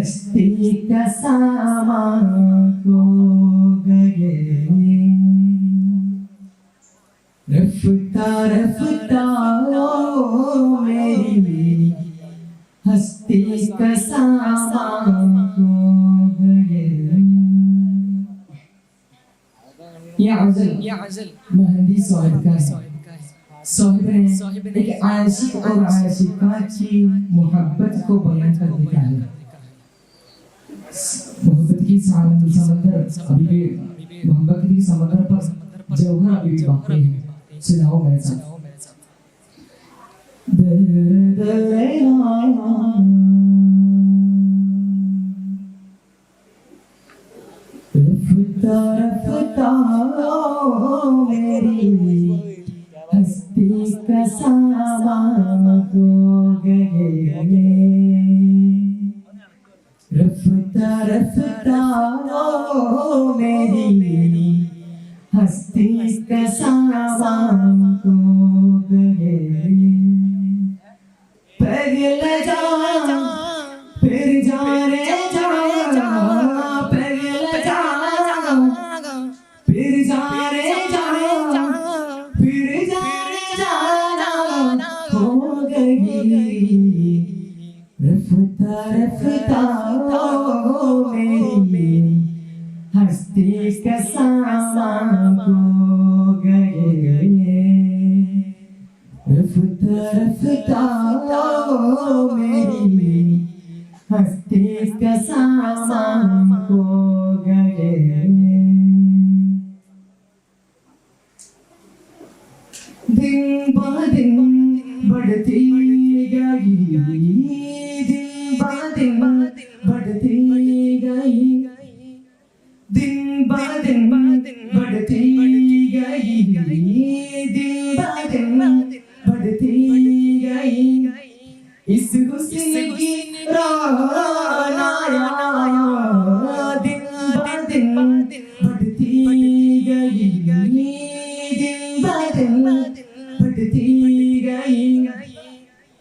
हस्ती का सामान खो गए, रफ्ता रफ्ता ओ मेरी हस्ती का सामान खो गए। ये गज़ल मेहंदी साहिब का है। साहिब ने एक आशिक और आशिका की मोहब्बत को बयान कर दिया है। मोहब्बत की समंदर अभी भी, मोहब्बत की समंदर पर जौहर अभी भी बाकी है। सुनाओ मेरे साथ। रफ्ता रफ्ता मेरी हस्ती का सामान खो गए, रफ्ता रफ्ता मेरी हस्ती का सामान खो गए। पगल जा फिर जा रे जा, पगल जा फिर जा रे जा, फिर जा रे जा हो गई। रफ्ता रफ्ता मेरी हस्ती का सामान खो गए, रफ्ता रफ्ता मेरी हस्ती का सामान खो गए। दिन ब दिन बढ़ती गई, दिन ब दिन बढ़ती गई, दिन ब दिन बढ़ती गई, दिन ब दिन बढ़ती गई। इस हुस्न की रोनाया दिन ब दिन बढ़ती गई, दिन ब दिन बढ़ती गई।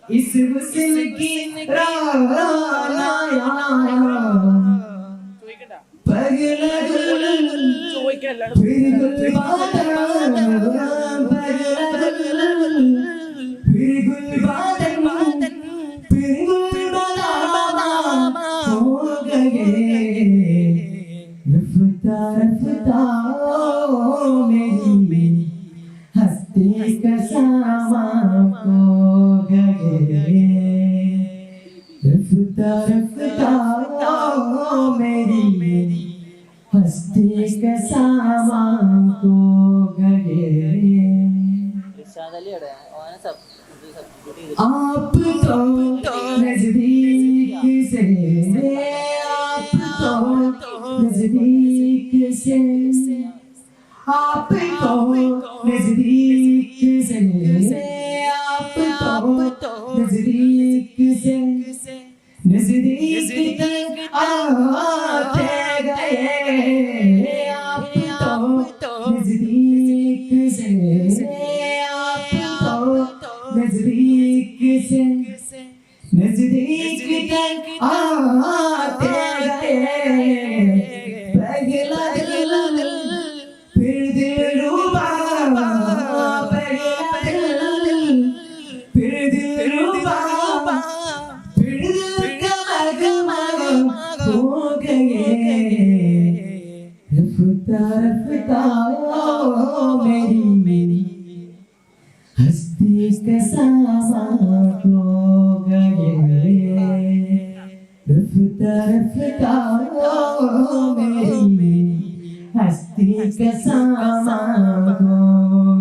इस हुस्न की रोनाया पगला गुल फिर गुल बादल, पगला गुल फिर गुल बादल, फिर गुल बादल हो गए। रफ्ता रफ्ता मेरी हस्ती का सामान खो गए, रफ्ता रफ्ता मेरी हस्ती का सामान खो गए। आप तो नजदीक से, आप तो नजदीक से, आप तो नजदीक से, आप तो नजदीक से, नजदीक तक आते गए। आप तो नजदीक से, आप तो नजदीक से, नजदीक तक आते गए। पगला दिल फिर दिल रूबा, पगला दिल फिर दिल रूबा, फिर दिल गम हो गए। रफ्ता रफ्ता मेरी हस्ती का सामान खो गए, रफ्ता रफ्ता मेरी हस्ती का सामान खो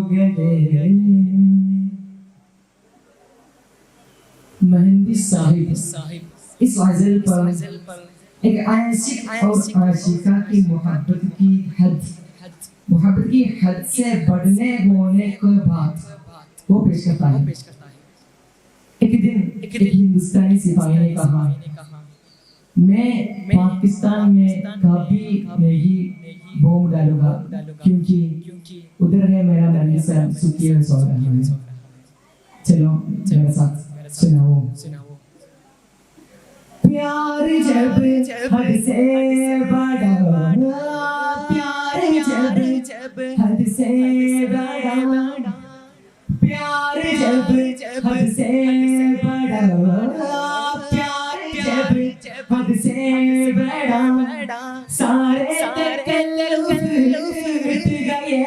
गए। मेहंदी साहिब इस गज़ल पर एक आशिक और आशिका की मोहब्बत की हद से बढ़ने होने की बात वो पेश करता है। एक दिन एक हिंदुस्तानी सिपाही ने कहा, मैं पाकिस्तान में कभी नहीं बम डालूंगा, क्योंकि उधर है मेरा मनीषा सुखी और सौरा। चलो मेरे साथ सुनाओ। प्यार जब हद से बड़ा प्यार जब हद से बड़ा प्यार जब हद से बड़ा प्यार जब हद से बड़ा सारे तकल्लुफ मिट गए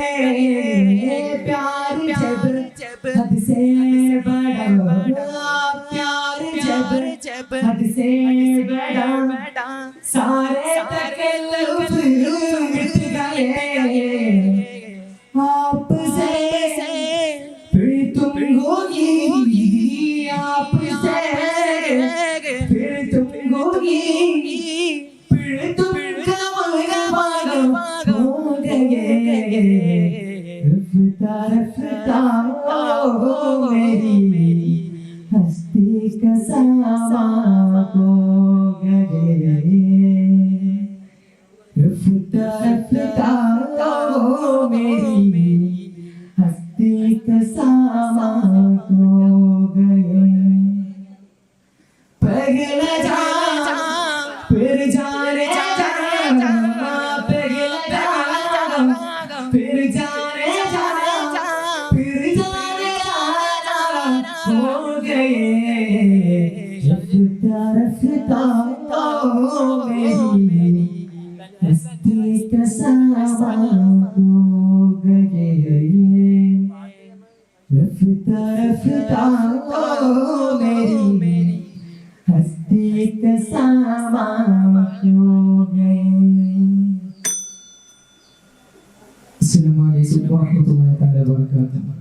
प्यार जब हद से बड़ा प्यार जब हद से बड़ा सारे तकल्लुफ मिट गए आपसे फिर तुम होगी आपसे फिर तुम होगी फिर तुम कमर हो गए रफ्ता रफ्ता ओ मेरी हस्ती का सामा हो गए रफ्ता रफ्ता ओ मेरी हस्ती का सामा हो गए पगला जा फिर जाने जा पगला जा फिर जाने जा फिर जाने जा हो गए रफ्ता रफ्ता ओ मेरी हस्ती का सामा हो गए रफ्ता रफ्ता ओ मेरी हस्ती का सामा हो गए। अस्सलामु अलैकुम व रहमतुल्लाहि तआला व बरकातुहू।